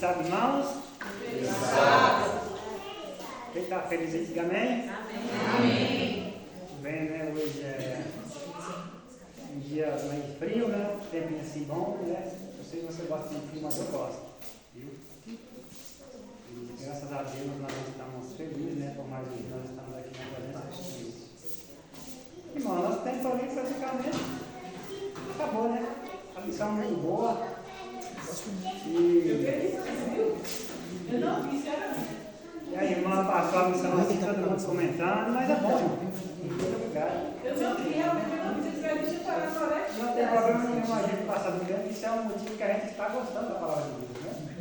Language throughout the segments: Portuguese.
sábado, irmãos? Feliz sábado. Quem está feliz aí, diga amém? Amém. Tudo bem, né? Hoje é um dia meio frio, né? Tempinho assim bom, né? Eu sei que você gosta de frio, mas eu gosto. Viu? E graças a Deus nós estamos felizes, né? Por mais que nós estamos aqui na presença de Deus. Irmão, nosso tempo ali praticamente acabou, né? A lição muito boa. E a irmã passou a missão assim, todo mundo comentando, mas é bom, irmão. Muito obrigado. Não tem problema nenhum a gente passar do tempo, isso é um motivo que a gente está gostando da palavra de Deus, né?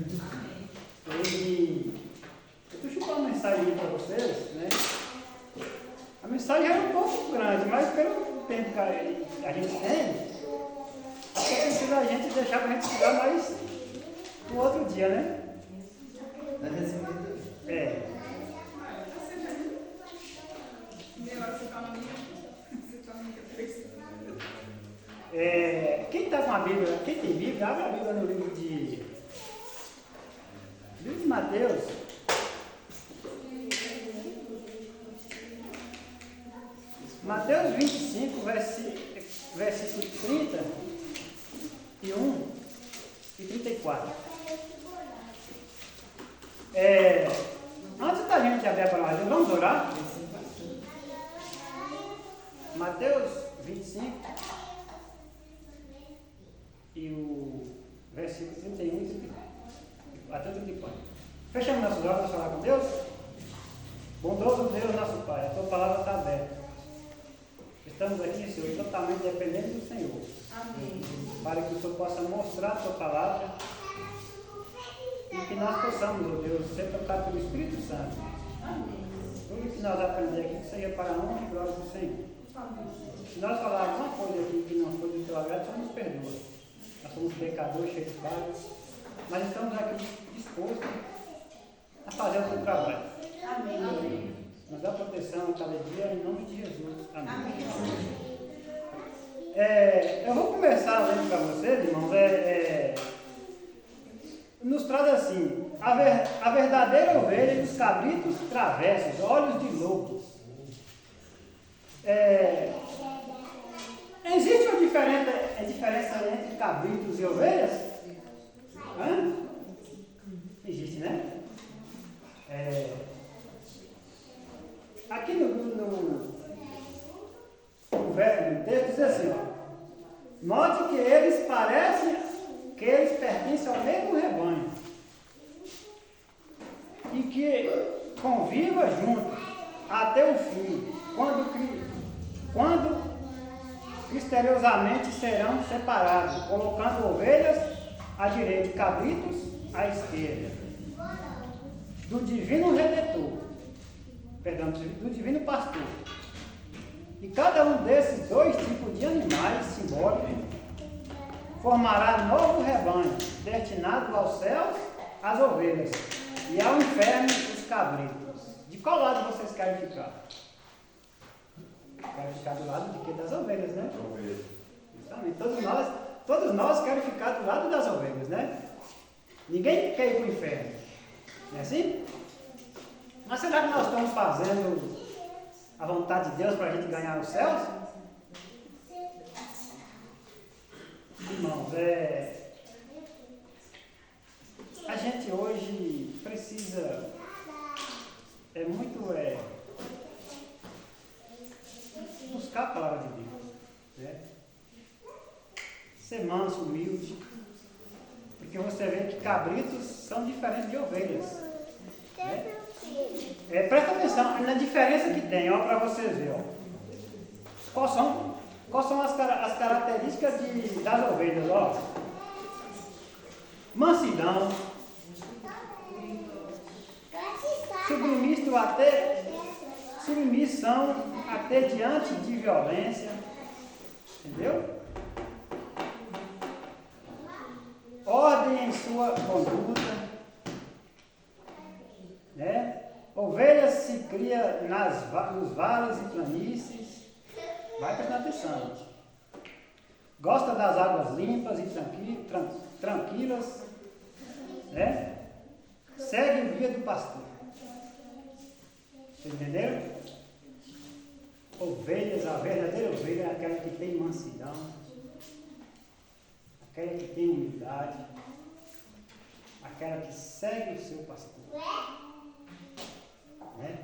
E eu estou chutando uma mensagem aí para vocês, né? A mensagem é um pouco grande, mas pelo tempo que a gente tem, precisa a gente deixar para a gente estudar mais no outro dia, né? Quem está com a Bíblia, quem tem Bíblia, abre a Bíblia no livro de Mateus. Mateus 25, versículo 31 e 34. Antes da gente abrir a palavra de Deus, vamos orar? Mateus 25 e o versículo 31 e 34. Até 34. Fechamos nossos olhos para falar com Deus? Bondoso Deus, nosso Pai, a tua palavra está aberta. Estamos aqui, Senhor, totalmente dependentes do Senhor. Amém. Para que o Senhor possa mostrar a tua palavra e que nós possamos, ó Deus, ser tocados pelo Espírito Santo. Amém. Tudo que nós aprendemos aqui, que seja para a honra e glória do Senhor. Amém. Se nós falarmos uma coisa aqui que não foi do teu agrado, só nos perdoa. Nós somos pecadores, cheios de falhas, mas estamos aqui dispostos a fazer o teu trabalho. Amém. Amém. Nos dá proteção a cada dia, em nome de Jesus. Amém. Amém. Eu vou começar lendo para vocês, irmãos. Nos traz assim: a verdadeira ovelha e os cabritos travessos, olhos de lobos. Existe uma diferença entre cabritos e ovelhas? Hã? Existe, né? Aqui no texto diz assim, ó: note que eles pertencem ao mesmo rebanho e que conviva juntos até o fim, quando misteriosamente serão separados, colocando ovelhas à direita e cabritos à esquerda do divino redentor, do divino pastor. E cada um desses dois tipos de animais simbólicos formará novo rebanho, destinado aos céus as ovelhas e ao inferno os cabritos. De qual lado vocês querem ficar? Querem ficar do lado de quê? Das ovelhas, né? Ovelhas. Justamente. Todos nós queremos ficar do lado das ovelhas, né? Ninguém quer ir para o inferno. Não é assim? Mas será que nós estamos fazendo a vontade de Deus para a gente ganhar os céus? Irmãos, a gente hoje precisa buscar a palavra de Deus, né? Ser manso, humilde, porque você vê que cabritos são diferentes de ovelhas, né? Presta atenção na diferença que tem, ó, para vocês verem. Quais são as características das ovelhas? Ó? Mansidão, submissão até diante de violência, entendeu? Ordem em sua conduta, né? Ovelhas se cria nos vales e planícies. Vai prestando atenção. Gosta das águas limpas e tranquilas, né? segue o guia do pastor. Vocês entenderam? Ovelhas, a verdadeira ovelha é aquela que tem mansidão, aquela que tem humildade, aquela que segue o seu pastor. Né?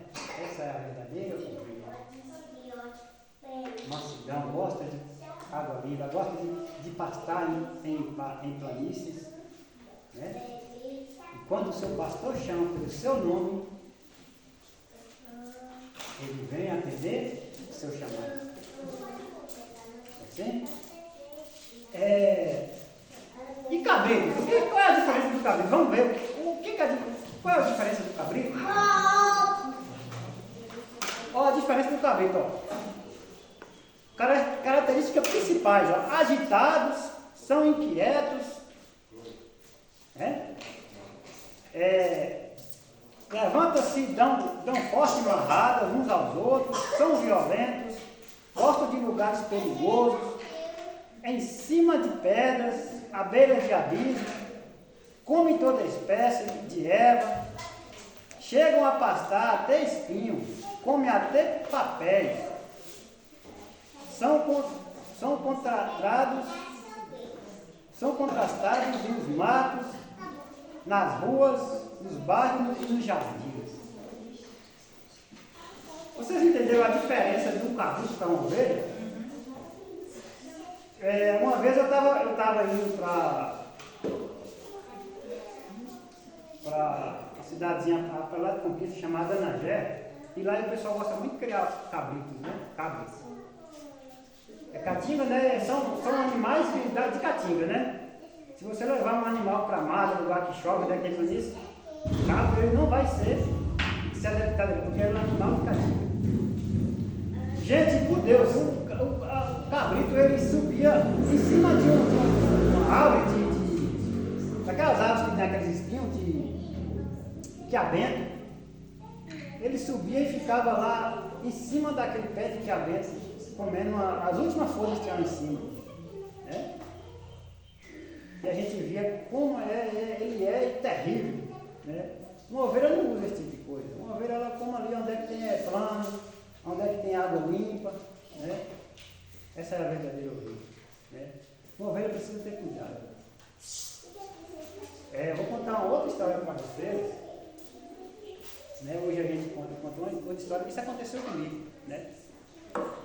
Essa é a verdadeira ovelha. Mansidão, gosta de água viva, gosta de pastar em planícies. Né? E quando o seu pastor chama pelo seu nome, ele vem atender o seu chamado. Assim? E cabrito? Qual é a diferença do cabrito? Vamos ver. Qual é a diferença do cabrito? Olha a diferença do cabrito. Ó. Características principais. Ó. Agitados, são inquietos. Levantam-se, dão forte barrada uns aos outros, são violentos, gostam de lugares perigosos, em cima de pedras, à beira de abismo, comem toda espécie de erva, chegam a pastar até espinho, comem até papéis, são contrastados nos matos, nas ruas, nos bairros e nos jardins. Vocês entenderam a diferença de um cabrito para uma ovelha? Uma vez eu estava indo para uma cidadezinha para lá de Conquista chamada Anagé, e lá o pessoal gosta muito de criar cabritos, né? Cabras. Caatinga, né? São animais de caatinga, né? Se você levar um animal para mata, lugar que chove, daquele tudo isso, o cabra ele não vai se adaptar, porque ele é um animal de caatinga. Gente, por Deus, o cabrito ele subia em cima de uma árvore daquelas árvores que tem aqueles espinhos que abentam. Ele subia e ficava lá em cima daquele pé de quiabento, comendo as últimas folhas que tinham em cima. Né? E a gente via como ele é terrível. Né? Uma ovelha não usa esse tipo de coisa. Uma ovelha ela come ali onde é que tem plano, onde é que tem água limpa. Né? Essa é a verdadeira ovelha. Né? Uma ovelha precisa ter cuidado. Eu vou contar uma outra história para vocês. Né? Hoje a gente conta uma outra história que isso aconteceu comigo. Né?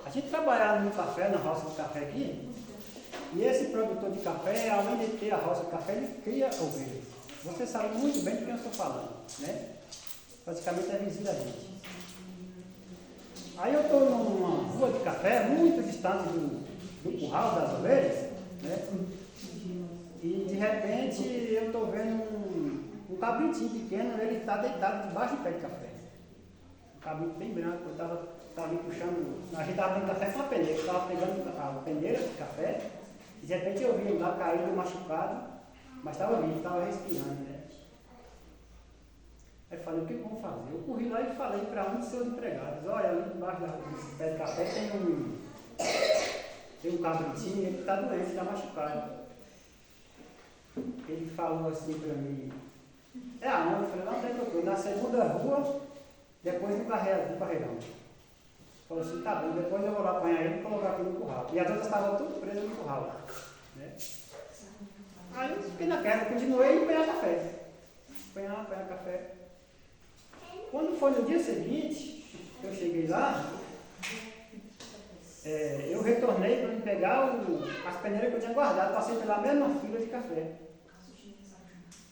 A gente trabalhava no café, na roça de café aqui, e esse produtor de café, além de ter a roça de café, ele cria ovelhas. Você sabe muito bem do que eu estou falando, né? Praticamente é vizinho da gente. Aí eu estou numa rua de café, muito distante do curral das ovelhas, né? E de repente eu estou vendo um cabritinho pequeno, ele está deitado debaixo do pé de café. Um cabrito bem branco, eu estava ali puxando, a gente estava dando café com a peneira, eu estava pegando a peneira de café, e de repente eu vi ele lá caído, machucado, mas estava vivo, estava respirando, né? Aí eu falei, o que eu vou fazer? Eu corri lá e falei para um dos seus empregados, olha, ali debaixo do pé de café tem um cabritinho, ele está doente, está machucado. Ele falou assim para mim, aonde? Eu falei, não tem doutor, na segunda rua, depois do carreirão. Falou assim, tá bom, depois eu vou lá apanhar ele e colocar aqui no curral. E as outras estavam tudo presas no curral. Né? Aí eu fiquei naquela, continuei a apanhar café. Apanhar café. Quando foi no dia seguinte, eu cheguei lá, eu retornei para pegar as peneiras que eu tinha guardado, passei pela mesma fila de café.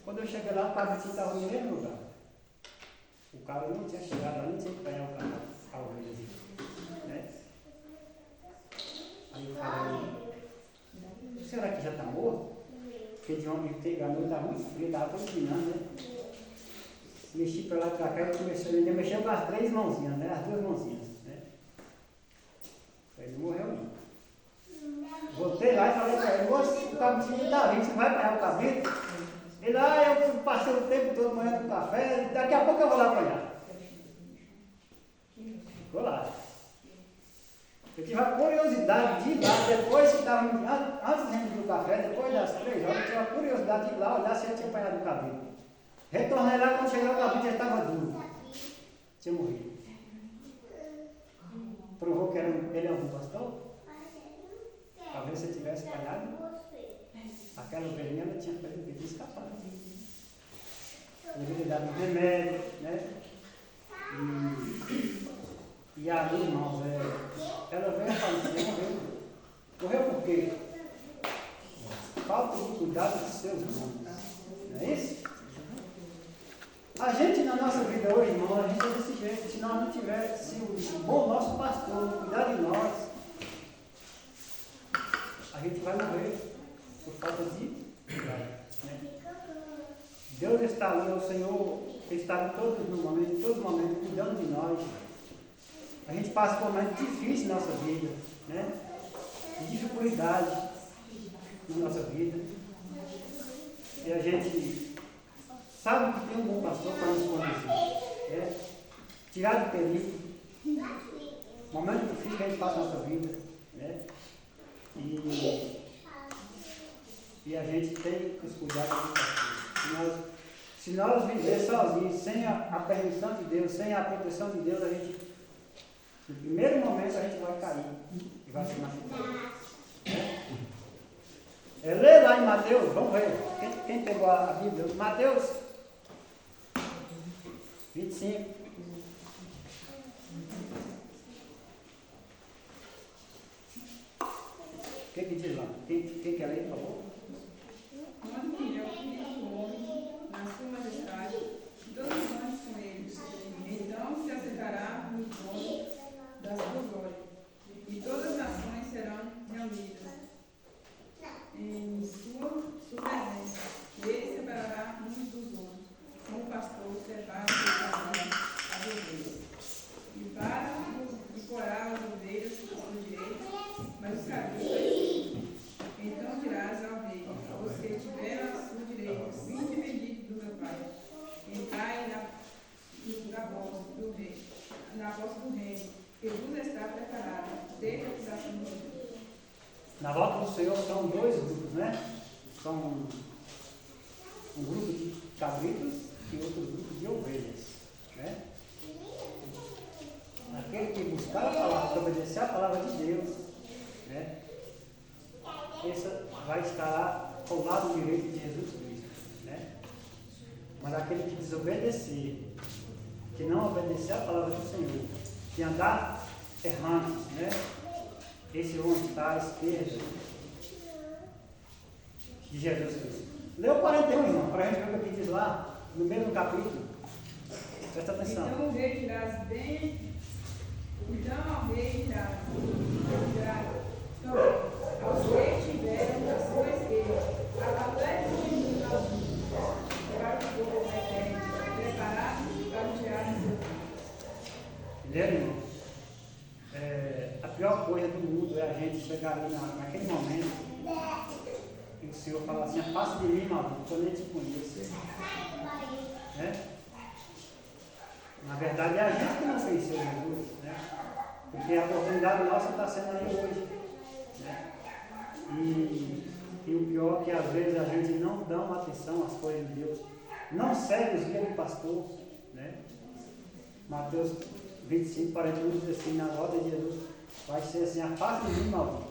Quando eu cheguei lá, o cabritinho estava no mesmo lugar. O cara não tinha chegado lá, não tinha que pegar o carro, a ovelha. Né? Aí eu falei, será que já está morto? Porque de ontem a noite estava muito frio, estava todo empinando, né? Mexi para lá e para cá e comecei a mexer com as três mãozinhas, né? As duas mãozinhas. Né? Ele não morreu não. Voltei lá e falei para ele, o cabritinho está vivo, você vai apanhar o cabrito? Ele, eu passei o tempo todo manhã no café, daqui a pouco eu vou lá apanhar. Ficou lá. Eu tive a curiosidade de ir lá, depois que estava, antes de ir do café, depois das 3 horas, eu tive a curiosidade de ir lá olhar se eu tinha apanhado o cabrito. Retornei lá, quando cheguei lá, o cabide já estava duro. Tinha morrido. Provou que ele é um pastor? Talvez se tivesse falhado, aquela ovelhinha ela tinha feito o que? Tinha escapado. Deveria dar um remédio, né? E ali, irmãos, ela veio a falecer, morreu. Morreu por quê? Falta de cuidado dos seus irmãos. Não é isso? A gente na nossa vida hoje, irmão, a gente é desse jeito. Se nós não tivermos, se o bom nosso pastor não cuidar de nós, a gente vai morrer por falta de cuidado. Né? Deus está ali, o Senhor está em todos os momentos, cuidando de nós. A gente passa por momentos difíceis na nossa vida, né? De dificuldade na nossa vida. E a gente sabe que tem um bom pastor para nos conduzir. Né? Tirar do perigo. Momentos difíceis que a gente passa na nossa vida. Né? E a gente tem que cuidar do pastor. Se nós viver sozinhos, sem a permissão de Deus, sem a proteção de Deus, a gente, no primeiro momento, a gente vai cair e vai se machucar. Lê lá em Mateus, vamos ver. Quem pegou a Bíblia? Mateus 25. O que diz lá? Quem quer ler, por favor? Quando vier o Filho do Homem, na sua majestade, todos os anjos com ele, então se assentará no trono da sua glória, e todas as nações serão reunidas em sua presença, e ele separará uns dos outros, como o pastor separa as ovelhas, e porá as ovelhas à sua direita, mas os cabritos à esquerda. Então dirás à ovelha: você tiver à sua direita, vinde bendito do meu Pai, entrai na posse do reino, que vos está preparada desde a fundação do mundo. Na volta do Senhor são dois grupos, né? São um grupo de cabritos e outro grupo de ovelhas, né? Aquele que buscar a palavra, que obedecer a palavra de Deus, né? Esse vai estar lá ao lado direito de Jesus Cristo, né? Mas aquele que desobedecer, que não obedecer a palavra do Senhor, que andar errantes, né? Esse homem está à esquerda de Jesus Cristo. Leu 41, irmão, para a gente ver o que diz lá, no mesmo capítulo. Presta atenção. Então o rei dirás aos que tiverem à sua esquerda, atleta de para o povo eterno, preparado para o diário de Deus. Entendeu, irmão? A pior coisa do mundo é a gente chegar ali naquele momento e o Senhor falar assim: afasta de mim, maldito, eu nem te conheço. Né? Na verdade, é a gente que não conheceu Jesus, né? Porque a oportunidade nossa está sendo aí hoje. Né? E o pior é que às vezes a gente não dá uma atenção às coisas de Deus, não segue os guias do pastor. Né? Mateus 25, 41 diz assim: na roda de Jesus vai ser assim: afasta de mim, maldito,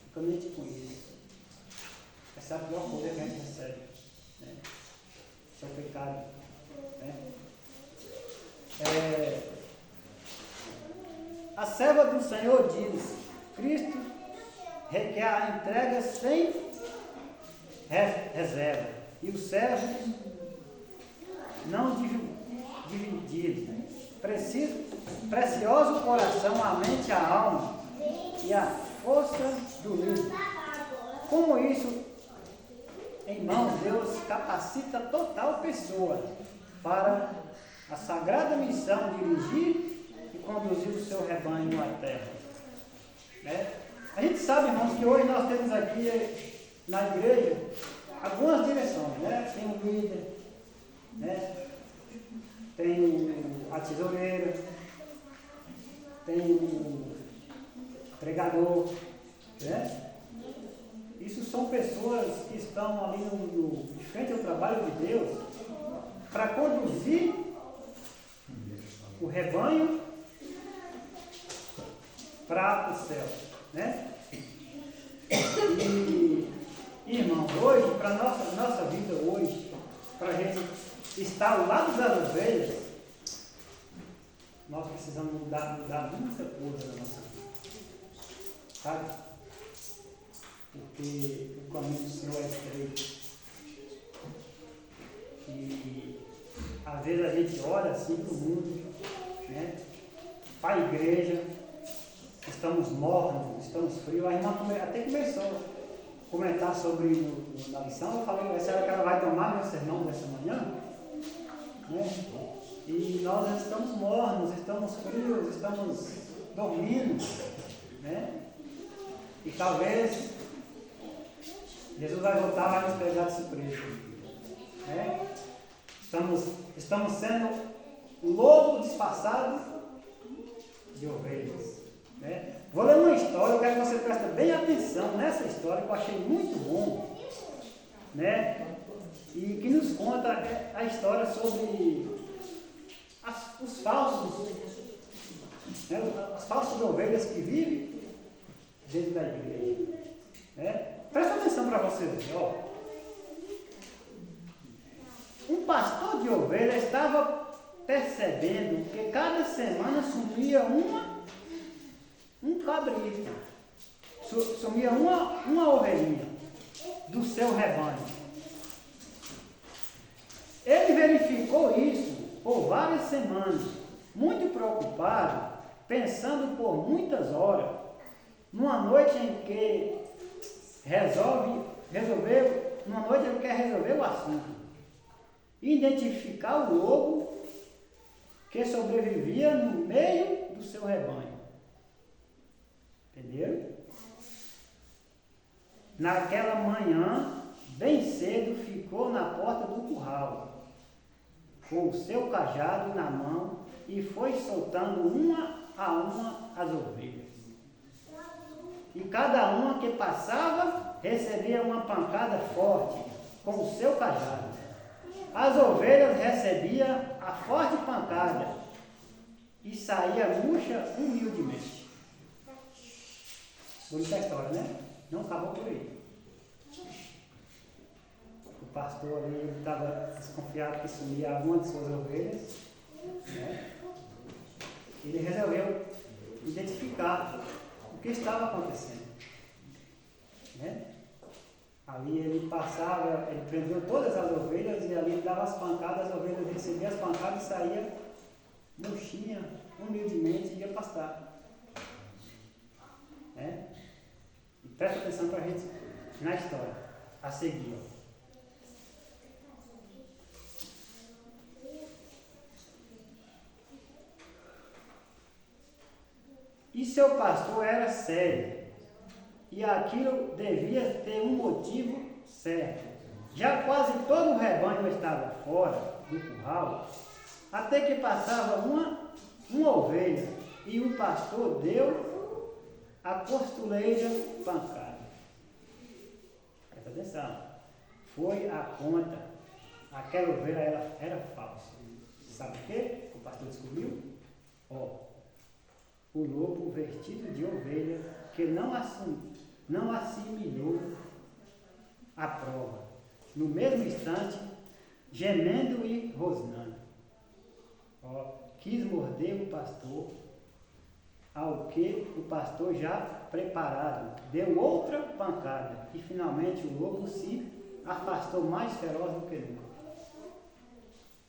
porque eu nem te conheço. Essa é a pior coisa que a gente recebe. Né? Esse é o pecado. Né? A serva do Senhor diz: Cristo requer a entrega sem reserva, e o servo não dividido. Precioso coração, a mente, a alma e a força do livro. Como isso, irmãos, Deus capacita total pessoa para a sagrada missão de dirigir e conduzir o seu rebanho à terra. Né? A gente sabe, irmãos, que hoje nós temos aqui na igreja algumas direções, né? Tem o líder, né? Tem a tesoureira, tem o pregador, né? Isso são pessoas que estão ali de frente ao trabalho de Deus, para conduzir o rebanho para o céu, né? E, irmão, hoje, para a nossa vida hoje, para a gente estar ao lado das ovelhas, nós precisamos mudar muita coisa na nossa vida, sabe? Porque o caminho do Senhor é estreito. E às vezes a gente olha assim para o mundo, né? Para a igreja, estamos mornos, estamos frios. A irmã até começou a comentar sobre na lição. Eu falei, será que ela vai tomar meu sermão dessa manhã? Né? E nós estamos mornos, estamos frios, estamos dormindo, né? E talvez Jesus vai voltar, vai nos pegar de surpresa, né? Estamos sendo lobo disfarçado de ovelhas, né? Vou ler uma história, eu quero que você preste bem atenção nessa história que eu achei muito bom, né? E que nos conta a história sobre os falsos, né? As falsas ovelhas que vivem dentro da igreja, né? Presta atenção para você ver, ó. Um pastor de ovelha estava percebendo que cada semana sumia um cabrito, sumia uma ovelhinha do seu rebanho. Ele verificou isso por várias semanas, muito preocupado, pensando por muitas horas, numa noite em que numa noite ele quer resolver o assunto. Identificar o lobo que sobrevivia no meio do seu rebanho. Entenderam? Naquela manhã, bem cedo, ficou na porta do curral, com o seu cajado na mão, e foi soltando uma a uma as ovelhas. E cada uma que passava recebia uma pancada forte com o seu cajado. As ovelhas recebiam a forte pancada e saía murcha humildemente. Bonita história, né? Não acabou por aí. O pastor ali estava desconfiado que sumia alguma de suas ovelhas, né? Ele resolveu identificar o que estava acontecendo, né? Ali ele passava, ele prendeu todas as ovelhas e ali ele dava as pancadas, as ovelhas recebiam as pancadas e saía murchinha, humildemente, e ia pastar, né? E presta atenção para a gente na história a seguir, ó. E seu pastor era sério, e aquilo devia ter um motivo certo. Já quase todo o rebanho estava fora do curral, até que passava uma ovelha, e o pastor deu a costureira pancada. Presta atenção. Foi a conta. Aquela ovelha era falsa. Sabe o que o pastor descobriu? Ó. O lobo vestido de ovelha que não assimilou a prova. No mesmo instante, gemendo e rosnando, quis morder o pastor, ao que o pastor já preparado deu outra pancada e finalmente o lobo se afastou mais feroz do que nunca.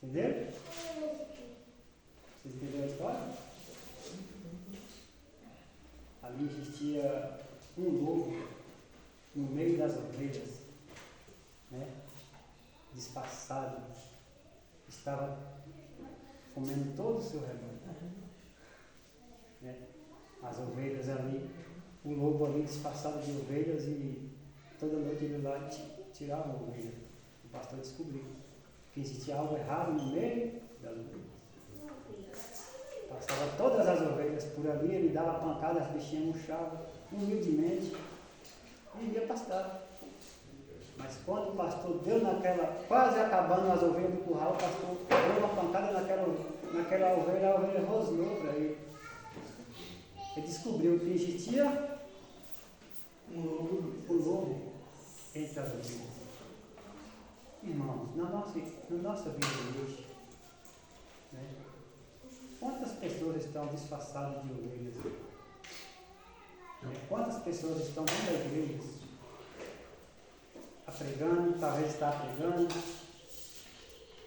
Entenderam? Vocês entenderam a história? Ali existia um lobo no meio das ovelhas, né? Disfarçado, estava comendo todo o seu rebanho, né? As ovelhas ali, o lobo ali disfarçado de ovelhas, e toda noite ele lá tirava a ovelha. O pastor descobriu que existia algo errado no meio das ovelhas. Passava todas as ovelhas por ali, ele dava pancada, as bichinhas murchavam humildemente e ia pastar. Mas quando o pastor deu naquela, quase acabando as ovelhas do curral, o pastor deu uma pancada naquela ovelha, a ovelha rosnou para ele. Ele descobriu que existia um lobo entre as ovelhas. Irmãos, na nossa vida hoje, né, quantas pessoas estão disfarçadas de ovelhas? Quantas pessoas estão dentro da igreja, pregando, talvez está pregando,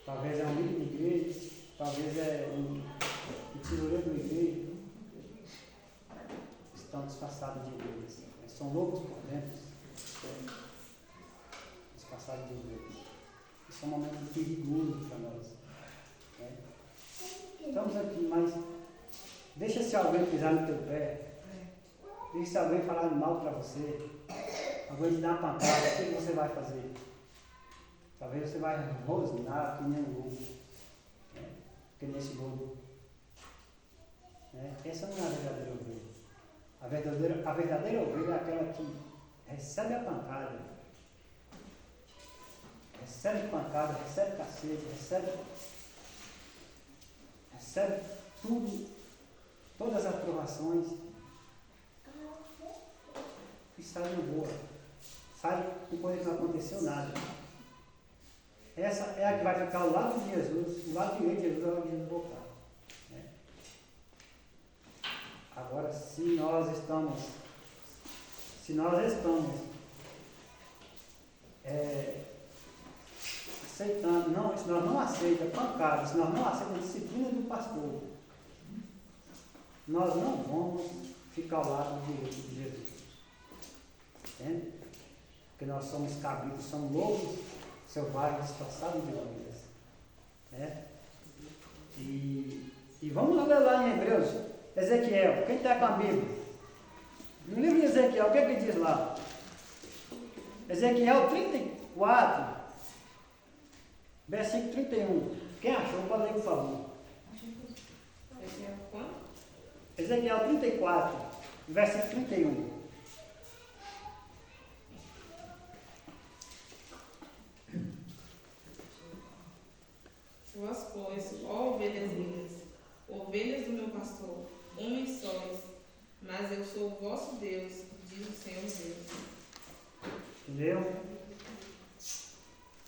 talvez é um líder de igreja, talvez é um tesoureiro da igreja, estão disfarçados de ovelhas. São lobos por dentro, disfarçados de ovelhas. Isso é um momento perigoso para nós. Estamos aqui, mas deixa se alguém pisar no teu pé, deixa se alguém falar mal para você, alguém te dar uma pancada, o que você vai fazer? Talvez você vai rosnar que nem um lobo, que nem esse lobo. Essa não é a verdadeira ovelha. A verdadeira ovelha é aquela que recebe a pancada, recebe cacete, recebe tudo, todas as provações e sai de boa, sai com coisa que não aconteceu nada. Essa é a que vai ficar ao lado de Jesus, do lado direito de Jesus, ao lado de Jesus voltar. Agora, se nós estamos aceitando, se nós não aceitamos pancada, se nós não aceitamos a disciplina do pastor, nós não vamos ficar ao lado direito de Jesus. Entende? Porque nós somos cabritos, somos lobos selvagens disfarçados de ovelhas. E vamos ler lá em Hebreus, Ezequiel, quem está com a Bíblia? No livro de Ezequiel, o que é que diz lá? Ezequiel 34, versículo 31. Quem achou, pode ler, por favor. Ezequiel 34, versículo 31. Vós, pois, ó ovelhas minhas, ovelhas do meu pastor, homens sóis, mas eu sou o vosso Deus, diz o Senhor Deus. Entendeu?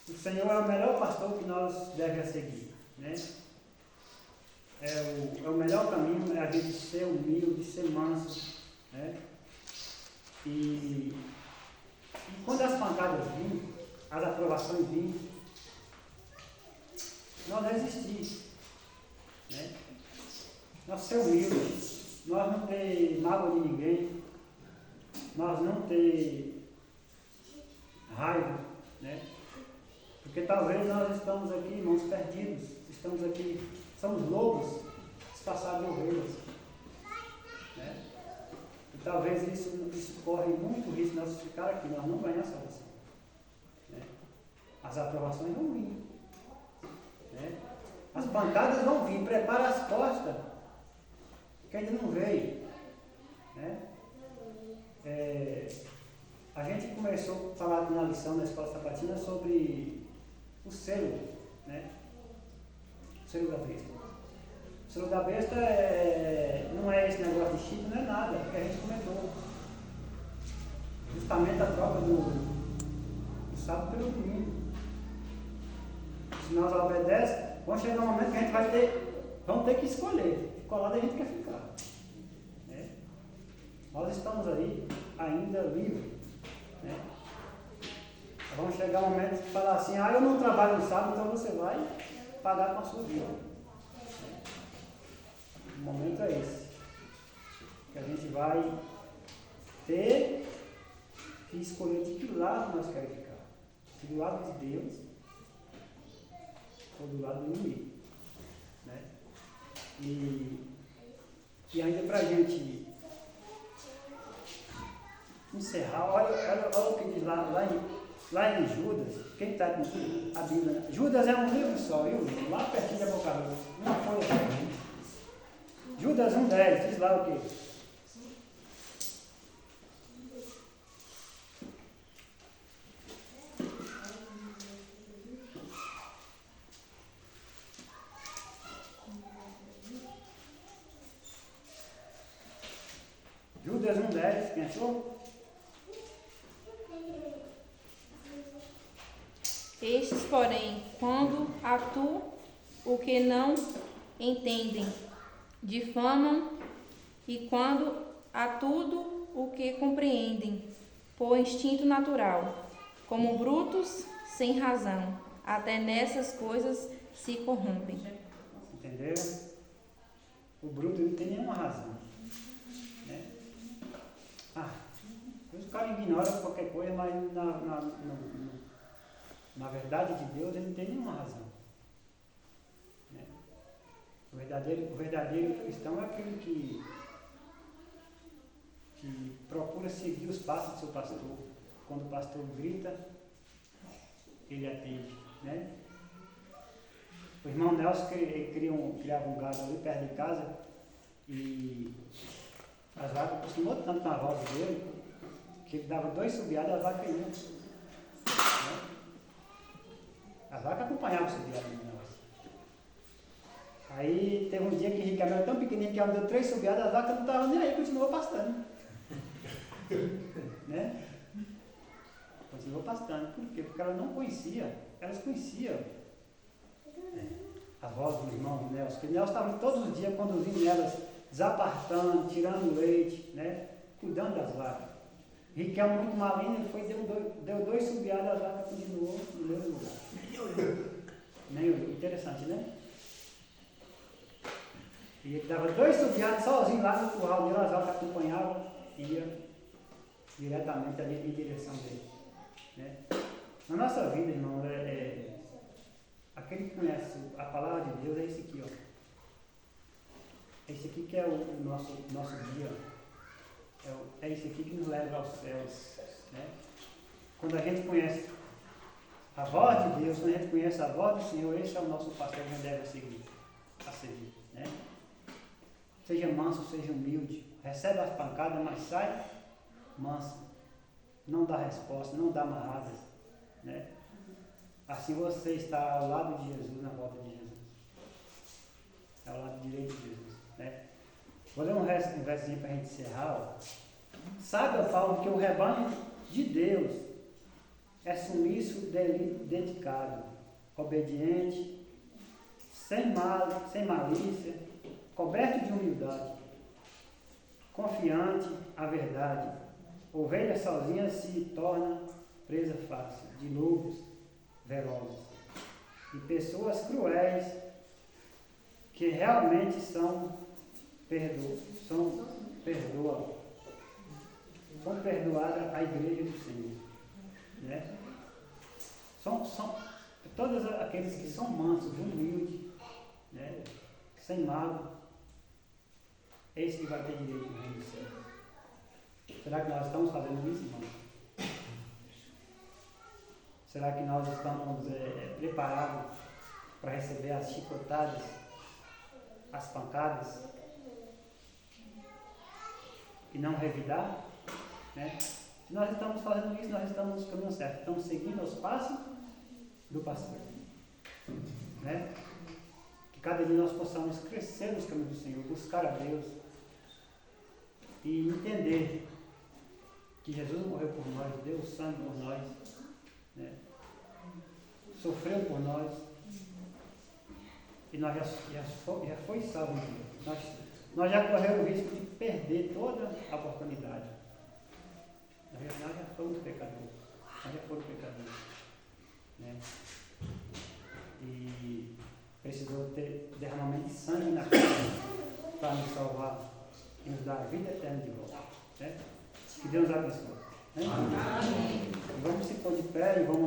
O Senhor é o melhor pastor que nós devemos seguir, né? É o melhor caminho, é a gente ser humilde, ser manso, né? E quando as pancadas virem, as aprovações virem, nós resistir, né? Nós ser humildes, nós não ter mágoa de ninguém, nós não ter raiva, né? Porque talvez nós estamos aqui, irmãos, perdidos, estamos aqui, somos lobos disfarçados de ovelhas, né? E talvez isso corre muito risco de nós ficar aqui, nós não ganhamos a salvação, né? As aprovações vão vir, né? As pancadas vão vir, prepara as costas, que ainda não veio, né? A gente começou a falar na lição da Escola Sabatina sobre o selo, né? O selo da besta. O selo da besta não é esse negócio de chip, não é nada, que a gente comentou. Justamente a troca do sábado pelo domingo. Se nós obedecemos, vamos chegar um momento que a gente vamos ter que escolher qual lado a gente quer ficar. Né? Nós estamos aí ainda livres. Né? Vamos chegar um momento que falar assim, eu não trabalho no sábado, então você vai pagar com a sua vida. O momento é esse. Que a gente vai ter que escolher de que lado nós queremos ficar. Se do lado de Deus ou do lado do inimigo. Né? E ainda para a gente encerrar, olha o que diz lá em Judas, quem está com a Bíblia, né? Judas é um livro só, viu? Lá pertinho de Apocalipse, uma folha só. Judas 1,10, diz lá o quê? Judas 1,10, quem achou? Estes, porém, quando atuam o que não entendem, difamam, e quando a tudo o que compreendem, por instinto natural, como brutos sem razão, até nessas coisas se corrompem. Entenderam? O bruto não tem nenhuma razão. Né? O cara ignora qualquer coisa, mas na verdade de Deus ele não tem nenhuma razão. Né? O verdadeiro cristão é aquele que procura seguir os passos do seu pastor. Quando o pastor grita, ele atende. Né? O irmão Nelson criava um gado ali perto de casa e as vacas acostumou tanto com a voz dele que ele dava 2 subiadas e a vaca ia. Né? A vaca acompanhava o subiado do Nelson. Aí teve um dia que Ricardo era tão pequenininho que ela deu 3 subiadas, a vaca não estava nem aí, continuou pastando. Né? Continuou pastando. Por quê? Porque ela não conhecia, elas conheciam a voz do irmão Nelson, que Nelson estava todos os dias conduzindo elas, desapartando, tirando leite, né? Cuidando das vacas. Riquelme, muito maligno, ele deu 2 subiadas, a vaca continuou no mesmo lugar. Nem olhou. Interessante, né? E ele dava 2 subiadas sozinho lá no curral dele, as vacas acompanhavam e ia diretamente ali em direção dele. Né? Na nossa vida, irmão, aquele que conhece a palavra de Deus é esse aqui, ó. É esse aqui que é o nosso guia. É esse aqui que nos leva aos céus. Né? Quando a gente conhece a voz de Deus, quando a gente conhece a voz do Senhor, esse é o nosso pastor que a gente deve seguir. Né? Seja manso, seja humilde. Recebe as pancadas, mas sai manso. Não dá resposta, não dá amarradas. Né? Assim você está ao lado de Jesus, na volta de Jesus. É ao lado direito de Jesus. Né? Vou ler um versinho para a gente encerrar. Ó. Saiba, Paulo, que o rebanho de Deus é sumiço, dedicado, obediente, sem malícia, coberto de humildade, confiante à verdade. Ovelha sozinha se torna presa fácil de lobos velozes e pessoas cruéis que realmente são perdoadas a igreja do Senhor. Né? São todos aqueles que são mansos, humildes, né? Sem mágoa, esse que vai ter direito no reino do céu. Será que nós estamos fazendo isso, irmão? Será que nós estamos preparados para receber as chicotadas, as pancadas e não revidar? Né? Se nós estamos fazendo isso, nós estamos no caminho certo. Estamos seguindo os passos do pastor. Né? Que cada dia nós possamos crescer nos caminhos do Senhor, buscar a Deus e entender que Jesus morreu por nós, deu o sangue por nós, né? Sofreu por nós e nós já foi salvo. Nós já corremos o risco de perder toda a oportunidade. Na verdade, já fomos pecadores. Nós já fomos pecadores. Né? E precisou ter derramamento de sangue na cruz para nos salvar e nos dar a vida eterna de volta. Né? Que Deus abençoe. Né? Vamos se pôr de pé e vamos